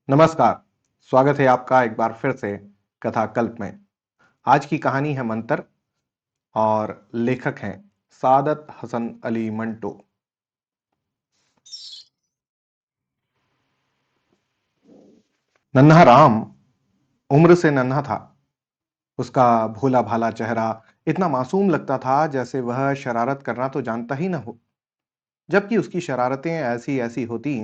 नमस्कार। स्वागत है आपका एक बार फिर से कथा कल्प में। आज की कहानी है मंतर और लेखक हैं सादत हसन अली मंटो। नन्हा राम उम्र से नन्हा था। उसका भोला भाला चेहरा इतना मासूम लगता था जैसे वह शरारत करना तो जानता ही न हो, जबकि उसकी शरारतें ऐसी ऐसी होती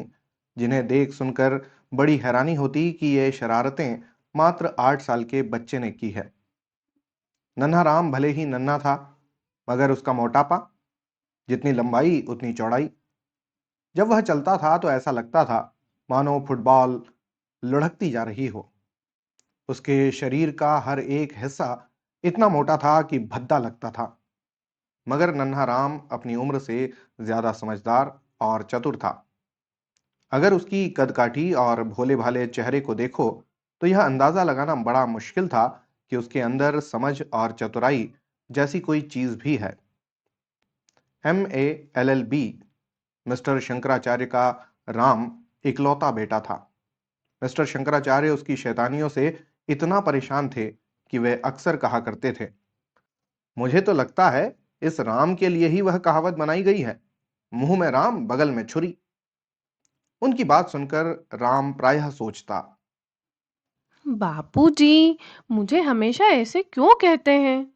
जिन्हें देख सुनकर बड़ी हैरानी होती कि ये शरारतें मात्र 8 साल के बच्चे ने की है। नन्हा राम भले ही नन्हा था, मगर उसका मोटापा, जितनी लंबाई उतनी चौड़ाई। जब वह चलता था तो ऐसा लगता था मानो फुटबॉल लुढ़कती जा रही हो। उसके शरीर का हर एक हिस्सा इतना मोटा था कि भद्दा लगता था। मगर नन्हा राम अपनी उम्र से ज्यादा समझदार और चतुर था। अगर उसकी कदकाठी और भोले भाले चेहरे को देखो तो यह अंदाजा लगाना बड़ा मुश्किल था कि उसके अंदर समझ और चतुराई जैसी कोई चीज भी है। MALLB मिस्टर शंकराचार्य का राम इकलौता बेटा था। मिस्टर शंकराचार्य उसकी शैतानियों से इतना परेशान थे कि वे अक्सर कहा करते थे, मुझे तो लगता है इस राम के लिए ही वह कहावत बनाई गई है, मुंह में राम बगल में छुरी। उनकी बात सुनकर राम प्रायः सोचता, बापूजी, मुझे हमेशा ऐसे क्यों कहते हैं?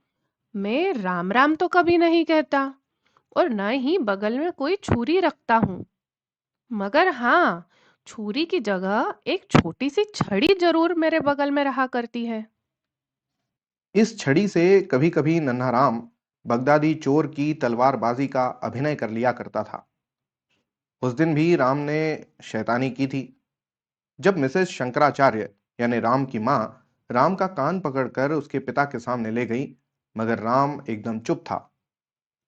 मैं राम राम तो कभी नहीं कहता और न ही बगल में कोई छुरी रखता हूँ। मगर हाँ, छुरी की जगह एक छोटी सी छड़ी जरूर मेरे बगल में रहा करती है। इस छड़ी से कभी कभी नन्हा राम बगदादी चोर की तलवारबाजी का अभिनय कर लिया करता था। उस दिन भी राम ने शैतानी की थी। जब मिसेस शंकराचार्य यानी राम की माँ राम का कान पकड़कर उसके पिता के सामने ले गई, मगर राम एकदम चुप था।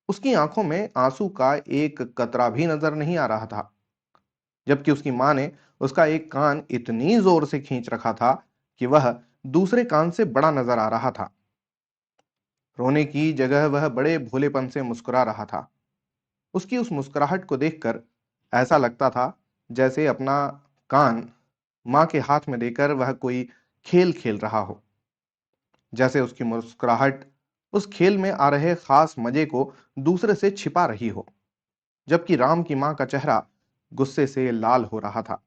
उसकी आंखों में आंसू का एक कतरा भी नजर नहीं आ रहा था, जबकि उसकी माँ ने उसका एक कान इतनी जोर से खींच रखा था कि वह दूसरे कान से बड़ा नजर आ रहा था। रोने की जगह वह बड़े भोलेपन से मुस्कुरा रहा था। उसकी उस मुस्कुराहट को देखकर ऐसा लगता था जैसे अपना कान माँ के हाथ में देकर वह कोई खेल खेल रहा हो, जैसे उसकी मुस्कुराहट उस खेल में आ रहे खास मजे को दूसरे से छिपा रही हो। जबकि राम की माँ का चेहरा गुस्से से लाल हो रहा था।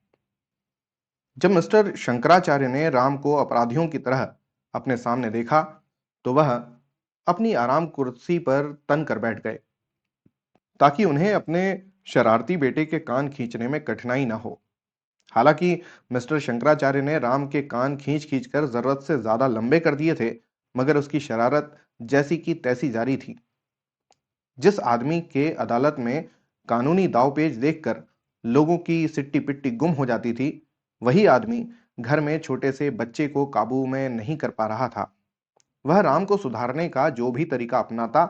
जब मिस्टर शंकराचार्य ने राम को अपराधियों की तरह अपने सामने देखा तो वह अपनी आराम कुर्सी पर तन कर बैठ गए, ताकि उन्हें अपने शरारती बेटे के कान खींचने में कठिनाई न हो। हालांकि मिस्टर शंकराचार्य ने राम के कान खींच खींच कर जरूरत से ज्यादा लंबे कर दिए थे, मगर उसकी शरारत जैसी की तैसी जारी थी। जिस आदमी के अदालत में कानूनी दावपेच देखकर लोगों की सिट्टी पिट्टी गुम हो जाती थी, वही आदमी घर में छोटे से बच्चे को काबू में नहीं कर पा रहा था। वह राम को सुधारने का जो भी तरीका अपनाता,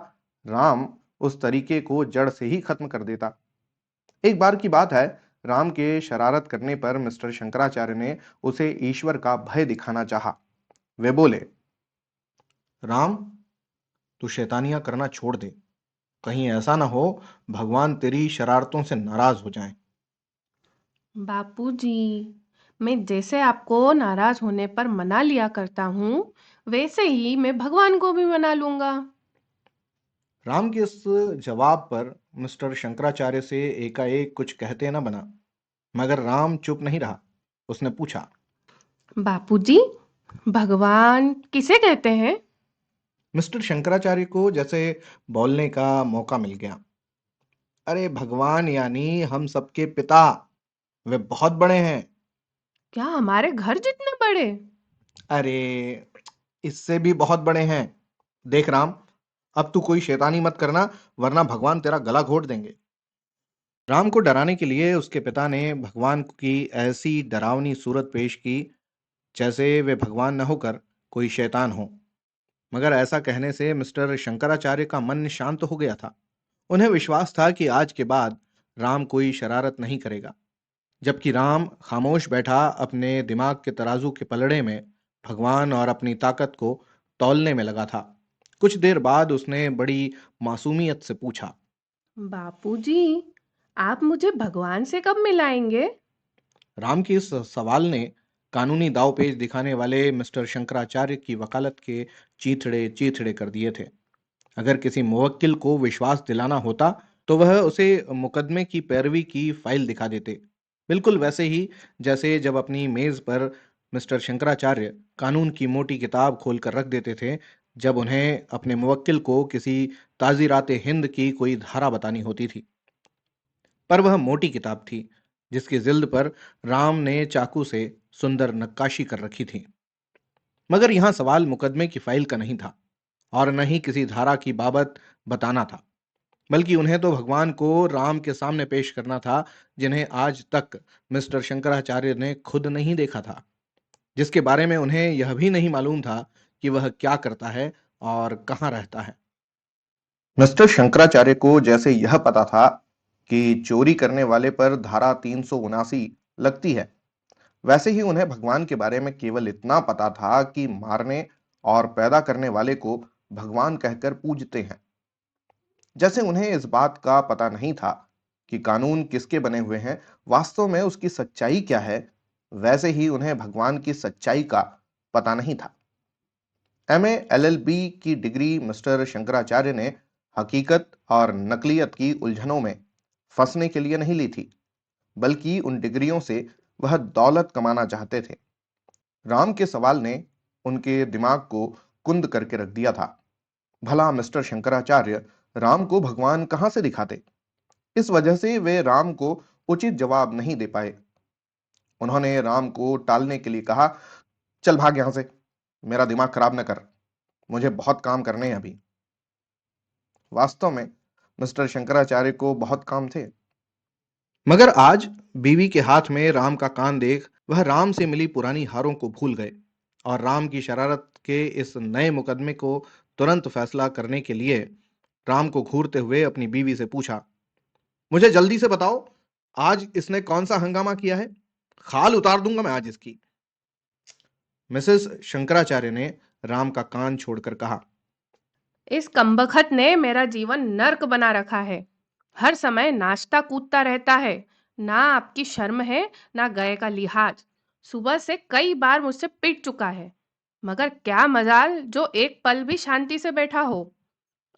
राम उस तरीके को जड़ से ही खत्म कर देता। एक बार की बात है, राम के शरारत करने पर मिस्टर शंकराचार्य ने उसे ईश्वर का भय दिखाना चाहा। वे बोले, राम, तू शैतानियां करना छोड़ दे। कहीं ऐसा ना हो भगवान तेरी शरारतों से नाराज हो जाएं। बापूजी, मैं जैसे आपको नाराज होने पर मना लिया करता हूँ, वैसे ही मैं भगवान को भी मना लूंगा। राम के इस जवाब पर मिस्टर शंकराचार्य से एकाएक कुछ कहते न बना, मगर राम चुप नहीं रहा। उसने पूछा, बापूजी, भगवान किसे कहते हैं? मिस्टर शंकराचार्य को जैसे बोलने का मौका मिल गया। अरे भगवान यानी हम सबके पिता, वे बहुत बड़े हैं। क्या हमारे घर जितने बड़े? अरे इससे भी बहुत बड़े हैं। देख राम, अब तू कोई शैतानी मत करना, वरना भगवान तेरा गला घोट देंगे। राम को डराने के लिए उसके पिता ने भगवान की ऐसी डरावनी सूरत पेश की जैसे वे भगवान न होकर कोई शैतान हो। मगर ऐसा कहने से मिस्टर शंकराचार्य का मन शांत हो गया था। उन्हें विश्वास था कि आज के बाद राम कोई शरारत नहीं करेगा। जबकि राम खामोश बैठा अपने दिमाग के तराजू के पलड़े में भगवान और अपनी ताकत को तौलने में लगा था। कुछ देर बाद उसने बड़ी मासूमियत से पूछा, बापूजी, आप मुझे भगवान से कब मिलाएंगे? राम के इस सवाल ने कानूनी दांवपेच दिखाने वाले मिस्टर शंकराचार्य की वकालत के चीथड़े चीथड़े कर दिए थे। अगर किसी मुवक्किल को विश्वास दिलाना होता तो वह उसे मुकदमे की पैरवी की फाइल दिखा देते, बिल्कुल वैसे ही जैसे जब अपनी मेज पर मिस्टर शंकराचार्य कानून की मोटी किताब खोलकर रख देते थे जब उन्हें अपने मुवक्किल को किसी ताजीराते हिंद की कोई धारा बतानी होती थी। पर वह मोटी किताब थी जिसकी जिल्द पर राम ने चाकू से सुंदर नक्काशी कर रखी थी। मगर यहां सवाल मुकदमे की फाइल का नहीं था और न ही किसी धारा की बाबत बताना था, बल्कि उन्हें तो भगवान को राम के सामने पेश करना था जिन्हें आज तक मिस्टर शंकराचार्य ने खुद नहीं देखा था, जिसके बारे में उन्हें यह भी नहीं मालूम था कि वह क्या करता है और कहाँ रहता है। मिस्टर शंकराचार्य को जैसे यह पता था कि चोरी करने वाले पर धारा 379 लगती है, वैसे ही उन्हें भगवान के बारे में केवल इतना पता था कि मारने और पैदा करने वाले को भगवान कहकर पूजते हैं। जैसे उन्हें इस बात का पता नहीं था कि कानून किसके बने हुए हैं, वास्तव में उसकी सच्चाई क्या है, वैसे ही उन्हें भगवान की सच्चाई का पता नहीं था। एमए एलएलबी की डिग्री मिस्टर शंकराचार्य ने हकीकत और नकलियत की उलझनों में फंसने के लिए नहीं ली थी, बल्कि उन डिग्रियों से वह दौलत कमाना चाहते थे। राम के सवाल ने उनके दिमाग को कुंद करके रख दिया था। भला मिस्टर शंकराचार्य राम को भगवान कहां से दिखाते? इस वजह से वे राम को उचित जवाब नहीं दे पाए। उन्होंने राम को टालने के लिए कहा, चल भाग यहां से, मेरा दिमाग खराब न कर, मुझे बहुत काम करने हैं अभी। वास्तव में मिस्टर शंकराचार्य को बहुत काम थे। मगर आज बीवी के हाथ में राम का कान देख वह राम से मिली पुरानी हारों को भूल गए और राम की शरारत के इस नए मुकदमे को तुरंत फैसला करने के लिए राम को घूरते हुए अपनी बीवी से पूछा, मुझे जल्दी से बताओ, आज इसने कौन सा हंगामा किया है? खाल उतार दूंगा मैं आज इसकी। मिसेस शंकराचार्य ने राम का कान छोड़कर कहा, इस कमबख्त ने मेरा जीवन नर्क बना रखा है। हर समय नाचता कूदता रहता है। ना आपकी शर्म है, ना गए का लिहाज। सुबह से कई बार मुझसे पिट चुका है, मगर क्या मजाल जो एक पल भी शांति से बैठा हो।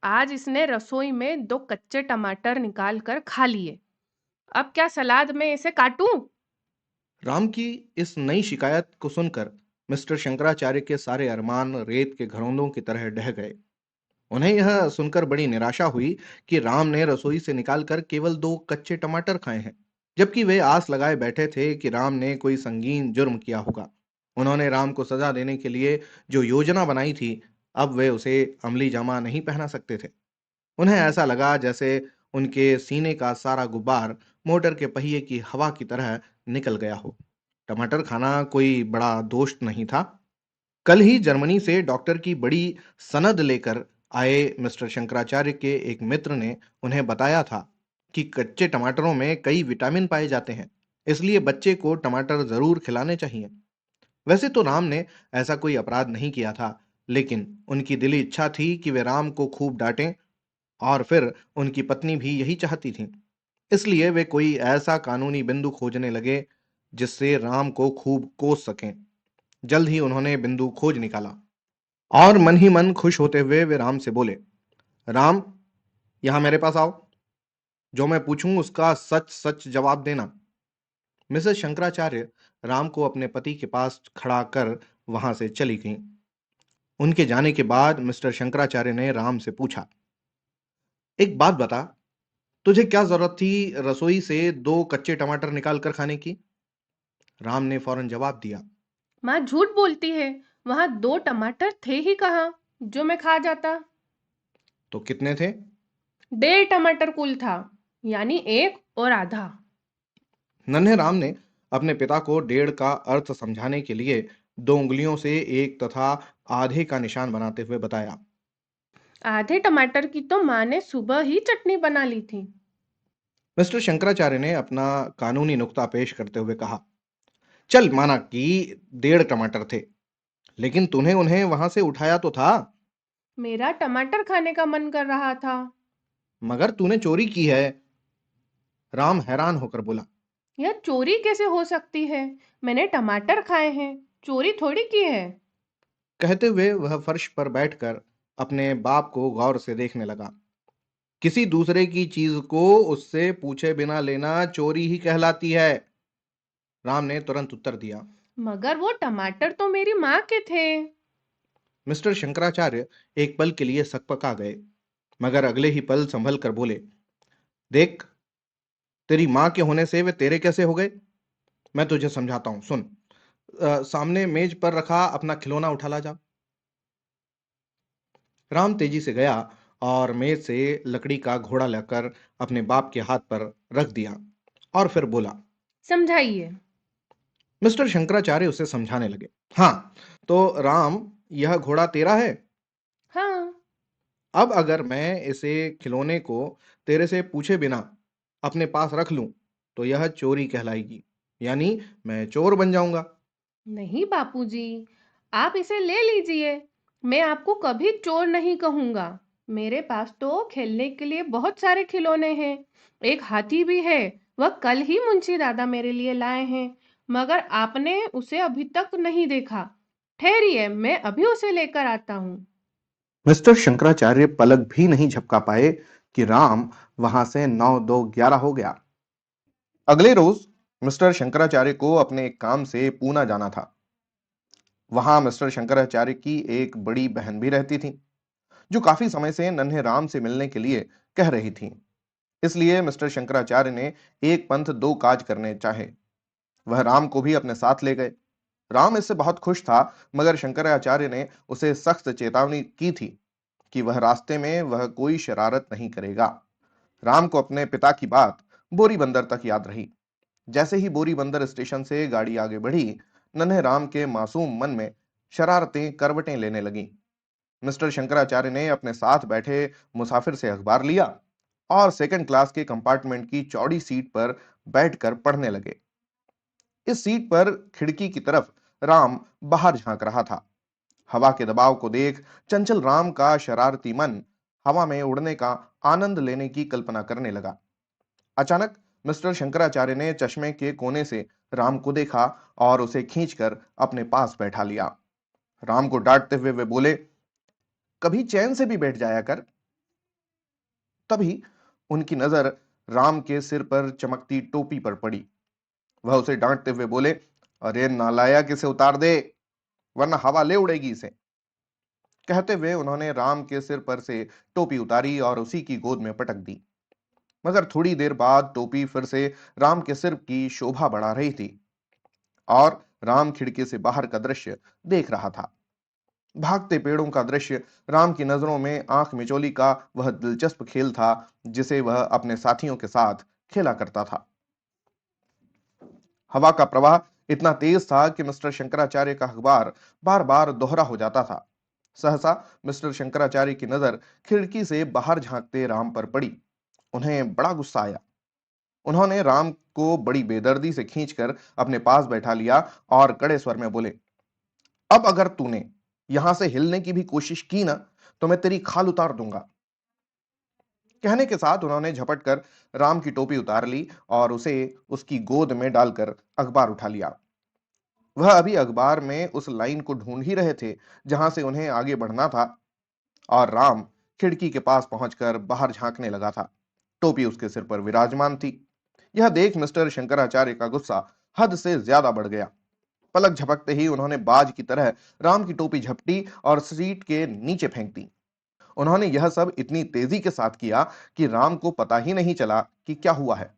आज इसने रसोई में 2 कच्चे टमाटर निकाल कर खा लिए। अब क्या सलाद में इसे काटूं? राम की इस नई शिकायत को सुनकर मिस्टर शंकराचार्य के सारे अरमान रेत के घरौंदों की तरह ढह गए। उन्हें यह सुनकर बड़ी निराशा हुई कि राम ने रसोई से निकालकर केवल 2 कच्चे टमाटर खाए हैं, जबकि वे आस लगाए बैठे थे कि राम ने कोई संगीन जुर्म किया होगा। उन्होंने राम को सजा देने के लिए जो योजना बनाई थी, अब वे उसे अमली जामा नहीं पहना सकते थे। उन्हें ऐसा लगा जैसे उनके सीने का सारा गुब्बार मोटर के पहिए की हवा की तरह निकल गया हो। टमाटर खाना कोई बड़ा दोष नहीं था। कल ही जर्मनी से डॉक्टर की बड़ी सनद लेकर आए मिस्टर शंकराचार्य के एक मित्र ने उन्हें बताया था कि कच्चे टमाटरों में कई विटामिन पाए जाते हैं, इसलिए बच्चे को टमाटर जरूर खिलाने चाहिए। वैसे तो राम ने ऐसा कोई अपराध नहीं किया था, लेकिन उनकी दिली इच्छा थी कि वे राम को खूब डांटें और फिर उनकी पत्नी भी यही चाहती थी। इसलिए वे कोई ऐसा कानूनी बिंदु खोजने लगे जिससे राम को खूब कोस सकें। जल्द ही उन्होंने बिंदु खोज निकाला और मन ही मन खुश होते हुए वे राम से बोले, राम, यहां मेरे पास आओ। जो मैं पूछूं उसका सच सच जवाब देना। मिसेस शंकराचार्य राम को अपने पति के पास खड़ा कर वहां से चली गईं। उनके जाने के बाद मिस्टर शंकराचार्य ने राम से पूछा, एक बात बता, तुझे क्या जरूरत थी रसोई से 2 कच्चे टमाटर निकाल कर खाने की? राम ने फौरन जवाब दिया, माँ झूठ बोलती है। वहां 2 टमाटर थे ही कहाँ जो मैं खा जाता। तो कितने थे? 1.5 टमाटर कुल था, यानी 1 और आधा। नन्हे राम ने अपने पिता को 1.5 का अर्थ समझाने के लिए 2 उंगलियों से 1 तथा आधे का निशान बनाते हुए बताया। आधे टमाटर की तो माँ ने सुबह ही चटनी बना ली थी। मिस्टर शंकराचार्य ने अपना कानूनी नुक्ता पेश करते हुए कहा, चल माना कि 1.5 टमाटर थे, लेकिन तूने उन्हें वहां से उठाया तो था। मेरा टमाटर खाने का मन कर रहा था। मगर तूने चोरी की है। राम हैरान होकर बोला। यह चोरी कैसे हो सकती है? मैंने टमाटर खाए हैं, चोरी थोड़ी की है। कहते हुए वह फर्श पर बैठकर अपने बाप को गौर से देखने लगा। किसी दूसरे की चीज को उससे पूछे बिना लेना चोरी ही कहलाती है, राम ने तुरंत उत्तर दिया। मगर वो टमाटर तो मेरी माँ के थे। मिस्टर शंकराचार्य एक पल के लिए सकपका गए, मगर अगले ही पल संभल कर बोले, देख, तेरी माँ के होने से वे तेरे कैसे हो गए? मैं तुझे समझाता हूँ, सुन। सामने मेज पर रखा अपना खिलौना उठा ला जा। राम तेजी से गया और मेज से लकड़ी का घोड़ा लेकर अपने बाप के हाथ पर रख दिया और फिर बोला। समझाइए। मिस्टर शंकराचार्य उसे समझाने लगे। हाँ, तो राम, यह घोड़ा तेरा है। हाँ। अब अगर मैं इसे खिलौने को तेरे से पूछे बिना अपने पास रख लूं तो यह चोरी कहलाएगी, यानी मैं चोर बन जाऊंगा। नहीं बापूजी, आप इसे ले लीजिए। मैं आपको कभी चोर नहीं कहूंगा। मेरे पास तो खेलने के लिए बहुत सारे खिलौने हैं। एक हाथी भी है, वह कल ही मुंशी दादा मेरे लिए लाए हैं, मगर आपने उसे अभी तक नहीं देखा। ठहरिए, मैं अभी उसे लेकर आता हूँ। मिस्टर शंकराचार्य पलक भी नहीं झपका पाए कि राम वहां से 9 2 11 हो गया। अगले रोज मिस्टर शंकराचार्य को अपने एक काम से पूना जाना था। वहां मिस्टर शंकराचार्य की एक बड़ी बहन भी रहती थी, जो काफी समय से नन्हे राम से मिलने के लिए कह रही थी। इसलिए मिस्टर शंकराचार्य ने एक पंथ दो काज करने चाहे। वह राम को भी अपने साथ ले गए। राम इससे बहुत खुश था, मगर शंकराचार्य ने उसे सख्त चेतावनी की थी कि वह रास्ते में वह कोई शरारत नहीं करेगा। राम को अपने पिता की बात बोरी बंदर तक याद रही। जैसे ही बोरी बंदर स्टेशन से गाड़ी आगे बढ़ी, नन्हे राम के मासूम मन में शरारतें करवटें लेने लगीं। मिस्टर शंकराचार्य ने अपने साथ बैठे मुसाफिर से अखबार लिया और सेकंड क्लास के कंपार्टमेंट की चौड़ी सीट पर बैठकर पढ़ने लगे। इस सीट पर खिड़की की तरफ राम बाहर झांक रहा था। हवा के दबाव को देख चंचल राम का शरारती मन हवा में उड़ने का आनंद लेने की कल्पना करने लगा। अचानक मिस्टर शंकराचार्य ने चश्मे के कोने से राम को देखा और उसे खींचकर अपने पास बैठा लिया। राम को डांटते हुए वे बोले, कभी चैन से भी बैठ जाया कर। तभी उनकी नजर राम के सिर पर चमकती टोपी पर पड़ी। वह उसे डांटते हुए बोले, अरे नालायक, इसे उतार दे, वरना हवा ले उड़ेगी इसे। कहते हुए उन्होंने राम के सिर पर से टोपी उतारी और उसी की गोद में पटक दी। मगर थोड़ी देर बाद टोपी फिर से राम के सिर की शोभा बढ़ा रही थी और राम खिड़की से बाहर का दृश्य देख रहा था। भागते पेड़ों का दृश्य राम की नजरों में आंख मिचौली का वह दिलचस्प खेल था, जिसे वह अपने साथियों के साथ खेला करता था। हवा का प्रवाह इतना तेज था कि मिस्टर शंकराचार्य का अखबार बार बार दोहरा हो जाता था। सहसा मिस्टर शंकराचार्य की नजर खिड़की से बाहर झांकते राम पर पड़ी। उन्हें बड़ा गुस्सा आया। उन्होंने राम को बड़ी बेदर्दी से खींचकर अपने पास बैठा लिया और कड़े स्वर में बोले, अब अगर तूने यहां से हिलने की भी कोशिश की ना, तो मैं तेरी खाल उतार दूंगा। कहने के साथ उन्होंने झपट कर राम की टोपी उतार ली और उसे उसकी गोद में डालकर अखबार उठा लिया। वह अभी अखबार में उस लाइन को ढूंढ ही रहे थे जहां से उन्हें आगे बढ़ना था, और राम खिड़की के पास पहुंचकर बाहर झांकने लगा था। टोपी उसके सिर पर विराजमान थी। यह देख मिस्टर शंकराचार्य का गुस्सा हद से ज्यादा बढ़ गया। पलक झपकते ही उन्होंने बाज की तरह राम की टोपी झपटी और सीट के नीचे फेंक दी। उन्होंने यह सब इतनी तेजी के साथ किया कि राम को पता ही नहीं चला कि क्या हुआ है।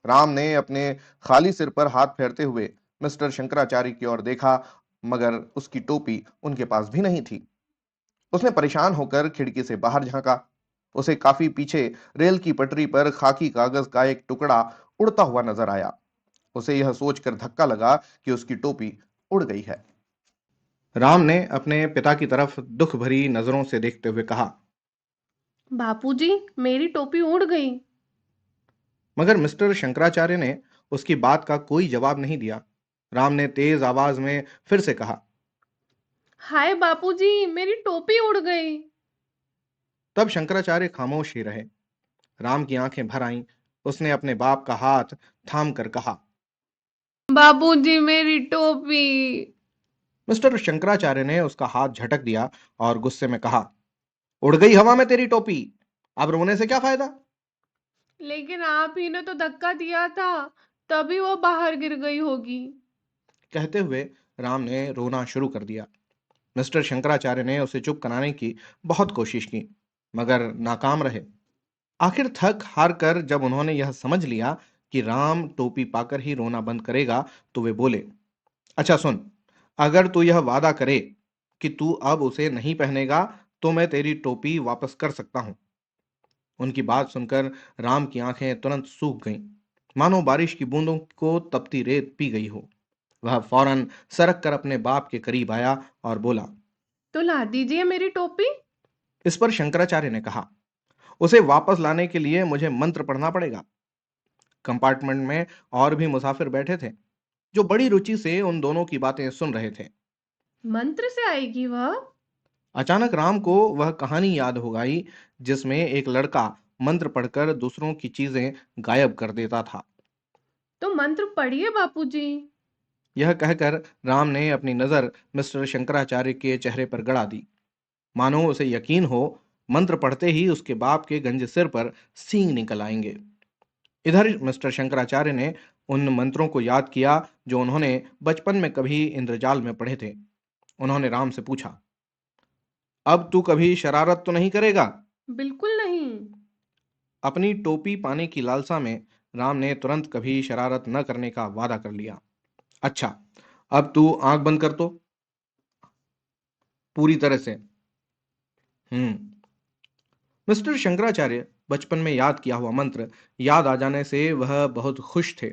राम ने अपने खाली सिर पर हाथ फेरते हुए मिस्टर शंकराचार्य की ओर देखा, मगर उसकी टोपी उनके पास भी नहीं थी। उसने परेशान होकर खिड़की से बाहर झांका। उसे काफी पीछे रेल की पटरी पर खाकी कागज का एक टुकड़ा उड़ता हुआ नजर आया। उसे यह सोचकर धक्का लगा कि उसकी टोपी उड़ गई है। राम ने अपने पिता की तरफ दुख भरी नजरों से देखते हुए कहा, बापूजी, मेरी टोपी उड़ गई। मगर मिस्टर शंकराचार्य ने उसकी बात का कोई जवाब नहीं दिया। राम ने तेज आवाज में फिर से कहा। हाय बापूजी, मेरी टोपी उड़ गई। तब शंकराचार्य खामोश ही रहे। राम की आंखें भर आईं। उसने अपने बाप का हाथ थाम कर कहा। बापूजी मेरी टोपी। मिस्टर शंकराचार्य ने उसका हाथ झटक दिया और गुस्से में कहा, उड़ गई हवा में तेरी टोपी। अब रोने से क्या फायदा? लेकिन आप ही ने तो धक्का दिया था, तभी वो बाहर गिर गई होगी। कहते हुए राम ने रोना शुरू कर दिया। मिस्टर शंकराचार्य ने उसे चुप कराने की बहुत कोशिश की, मगर नाकाम रहे। आखिर थक हार कर जब उन्होंने यह समझ लिया कि राम टोपी पाकर ही रोना बंद करेगा, तो वे बोले, अच्छा सुन, अगर तू यह वादा करे कि तू अब उसे नहीं पहनेगा, तो मैं तेरी टोपी वापस कर सकता हूं। उनकी बात सुनकर राम की आंखें तुरंत सूख गईं, मानो बारिश की बूंदों को तपती रेत पी गई हो। वह फौरन सरक कर अपने बाप के करीब आया और बोला। तो ला दीजिए मेरी टोपी। इस पर शंकराचार्य ने कहा, उसे वापस लाने के लिए मुझे मंत्र पढ़ना पड़ेगा। कंपार्टमेंट में और भी मुसाफिर बैठे थे, जो बड़ी रुचि से उन दोनों की बातें सुन रहे थे। मंत्र से आएगी वह? अचानक राम को वह कहानी याद हो गई, जिसमें एक लड़का मंत्र पढ़कर दूसरों की चीजें गायब कर देता था। तो मंत्र पढ़िए बापूजी। यह कहकर राम ने अपनी नजर मिस्टर शंकराचार्य के चेहरे पर गड़ा दी, मानो उसे यकीन हो मंत्र पढ़ते ही उसके बाप के गंजे सिर पर सींग निकल आएंगे। इधर मिस्टर शंकराचार्य ने उन मंत्रों को याद किया जो उन्होंने बचपन में कभी इंद्रजाल में पढ़े थे। उन्होंने राम से पूछा, अब तू कभी शरारत तो नहीं करेगा? बिल्कुल नहीं। अपनी टोपी पाने की लालसा में राम ने तुरंत कभी शरारत न करने का वादा कर लिया। अच्छा, अब तू आंख बंद कर तो, पूरी तरह से। हम्म। मिस्टर शंकराचार्य बचपन में याद किया हुआ मंत्र याद आ जाने से वह बहुत खुश थे।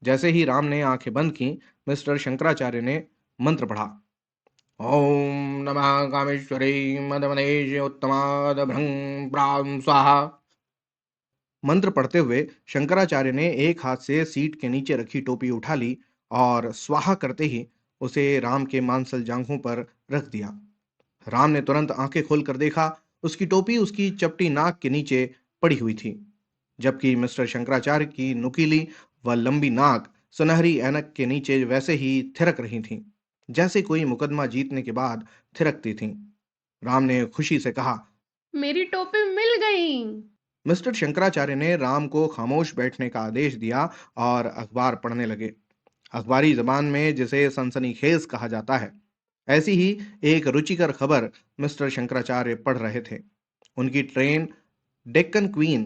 जैसे ही राम ने आंखें बंद की, मिस्टर शंकराचार्य ने मंत्र पढ़ा। ओम नमः कामेश्वरी मदमनेश उत्तमाद भ्रंग प्रां स्वाहा। मंत्र पढ़ते हुए शंकराचार्य ने एक हाथ से सीट के नीचे रखी टोपी उठा ली और स्वाहा करते ही उसे राम के मांसल जांघों पर रख दिया। राम ने तुरंत आंखें खोलकर देखा, उसकी टोपी उसकी चपटी नाक के नीचे पड़ी हुई थी, जबकि मिस्टर शंकराचार्य की नुकीली व लंबी नाक सुनहरी ऐनक के नीचे वैसे ही थिरक रही थी, जैसे कोई मुकदमा जीतने के बाद थिरकती थी। राम ने खुशी से कहा। मेरी टोपी मिल गई। मिस्टर शंकराचार्य ने राम को खामोश बैठने का आदेश दिया और अखबार पढ़ने लगे। अखबारी जबान में जिसे सनसनीखेज कहा जाता है, ऐसी ही एक रुचिकर खबर मिस्टर शंकराचार्य पढ़ रहे थे। उनकी ट्रेन डेक्कन क्वीन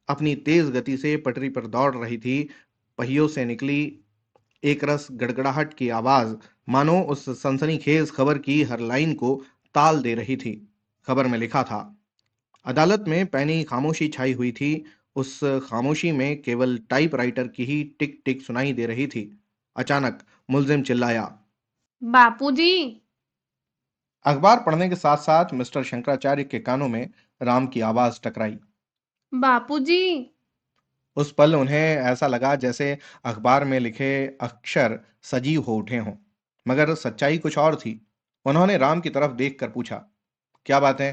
अपनी तेज गति से पटरी पर दौड़ रही थी। पहियों से निकली एक रस गड़गड़ाहट की आवाज मानो उस सनसनीखेज खबर की हर लाइन को ताल दे रही थी। खबर में लिखा था, अदालत में पैनी खामोशी छाई हुई थी। उस खामोशी में केवल टाइपराइटर की ही टिक टिक सुनाई दे रही थी। अचानक मुलजिम चिल्लाया। बापूजी। अखबार पढ़ने के साथ साथ मिस्टर शंकराचार्य के कानों में राम की आवाज टकराई। बापूजी। उस पल उन्हें ऐसा लगा जैसे अखबार में लिखे अक्षर सजीव हो उठे हों, मगर सच्चाई कुछ और थी। उन्होंने राम की तरफ देखकर पूछा, क्या बात है?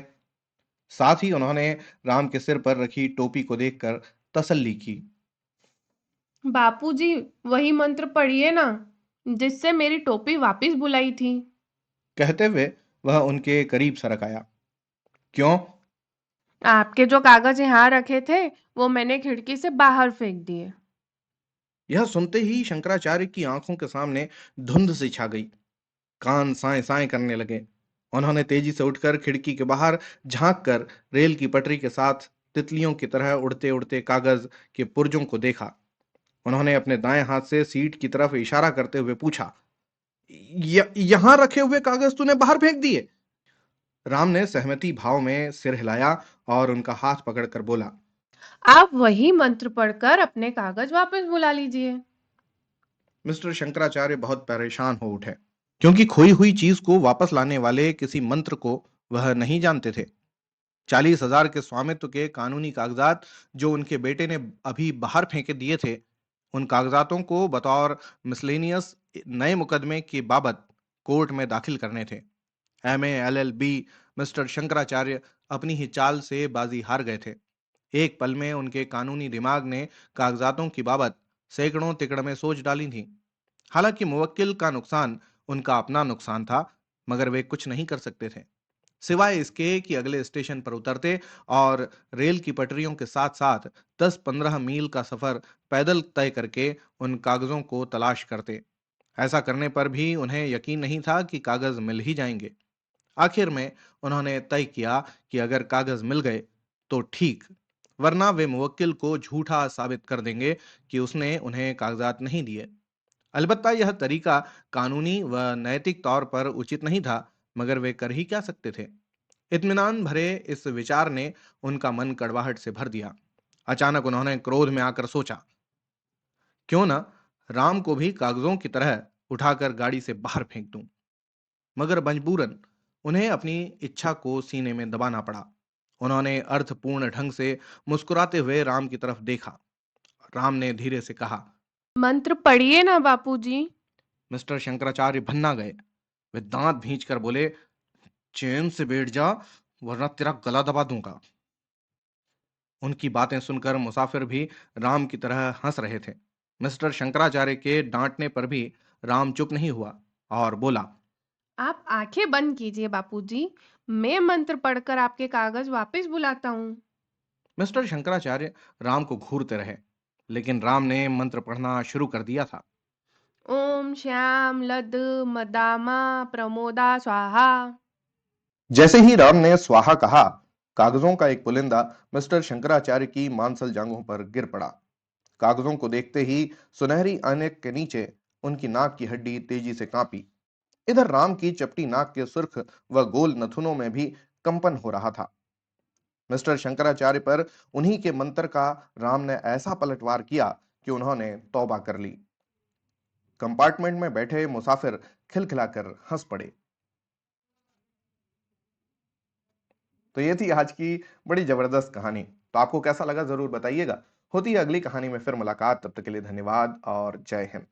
साथ ही उन्होंने राम के सिर पर रखी टोपी को देखकर तसल्ली की। बापूजी, वही मंत्र पढ़िए ना, जिससे मेरी टोपी वापस बुलाई थी। कहते हुए वह उनके करीब सरक आया। क्यों? आपके जो कागज यहाँ रखे थे, वो मैंने खिड़की से बाहर फेंक दिए। यह सुनते ही शंकराचार्य की आंखों के सामने धुंध सी छा गई। कान साए साए करने लगे। उन्होंने तेजी से उठकर खिड़की के बाहर झांक कर रेल की पटरी के साथ तितलियों की तरह उड़ते उड़ते कागज के पुर्जों को देखा। उन्होंने अपने दाएं हाथ से सीट की तरफ इशारा करते हुए पूछा, यहां रखे हुए कागज तूने बाहर फेंक दिए? राम ने सहमति भाव में सिर हिलाया और उनका हाथ पकड़कर बोला। आप वही मंत्र पढ़कर अपने कागज वापस बुला लीजिए। मिस्टर शंकराचार्य बहुत परेशान हो उठे, क्योंकि खोई हुई चीज को वापस लाने वाले किसी मंत्र को वह नहीं जानते थे। 40,000 के स्वामित्व के कानूनी कागजात जो उनके बेटे ने अभी बाहर फेंके दिए थे, उन कागजातों को बतौर मिसलेनियस नए मुकदमे के बाबत कोर्ट में दाखिल करने थे। एमए एलएलबी मिस्टर शंकराचार्य अपनी ही चाल से बाजी हार गए थे। एक पल में उनके कानूनी दिमाग ने कागजातों की बाबत सैकड़ों तिकड़में सोच डाली थी। हालांकि मुवक्किल का नुकसान उनका अपना नुकसान था, मगर वे कुछ नहीं कर सकते थे सिवाय इसके कि अगले स्टेशन पर उतरते और रेल की पटरियों के साथ साथ 10-15 मील का सफर पैदल तय करके उन कागजों को तलाश करते। ऐसा करने पर भी उन्हें यकीन नहीं था कि कागज मिल ही जाएंगे। आखिर में उन्होंने तय किया कि अगर कागज मिल गए तो ठीक, वरना वे मुवक्किल को झूठा साबित कर देंगे कि उसने उन्हें कागजात नहीं दिए। अलबत्ता यह तरीका कानूनी व नैतिक तौर पर उचित नहीं था, मगर वे कर ही क्या सकते थे। इत्मीनान भरे इस विचार ने उनका मन कड़वाहट से भर दिया। अचानक उन्होंने क्रोध में आकर सोचा, क्यों ना राम को भी कागजों की तरह उठाकर गाड़ी से बाहर फेंक दूं। मगर मजबूरन उन्हें अपनी इच्छा को सीने में दबाना पड़ा। उन्होंने अर्थपूर्ण ढंग से मुस्कुराते हुए राम की तरफ देखा। राम ने धीरे से कहा, मंत्र पढ़िए ना बापूजी। मिस्टर शंकराचार्य भन्ना गए। वे दांत भींच कर बोले, चैन से बैठ जा, वरना तेरा गला दबा दूंगा। उनकी बातें सुनकर मुसाफिर भी राम की तरह हंस रहे थे। मिस्टर शंकराचार्य के डांटने पर भी राम चुप नहीं हुआ और बोला, आप आंखें बंद कीजिए बापूजी। मैं मंत्र पढ़कर आपके कागज वापस बुलाता हूँ। मिस्टर शंकराचार्य राम को घूरते रहे, लेकिन राम ने मंत्र पढ़ना शुरू कर दिया था। ओम श्याम लद मदामा प्रमोदा स्वाहा। जैसे ही राम ने स्वाहा कहा, कागजों का एक पुलिंदा मिस्टर शंकराचार्य की मांसल जांघों पर गिर पड़ा। कागजों को देखते ही सुनहरी ऐनक के नीचे उनकी नाक की हड्डी तेजी से कांपी। इधर राम की चपटी नाक के सुर्ख व गोल नथुनों में भी कंपन हो रहा था। मिस्टर शंकराचार्य पर उन्हीं के मंत्र का राम ने ऐसा पलटवार किया कि उन्होंने तौबा कर ली। कंपार्टमेंट में बैठे मुसाफिर खिलखिलाकर हंस पड़े। तो ये थी आज की बड़ी जबरदस्त कहानी। तो आपको कैसा लगा जरूर बताइएगा। होती है अगली कहानी में फिर मुलाकात, तब तक के लिए धन्यवाद और जय हिंद।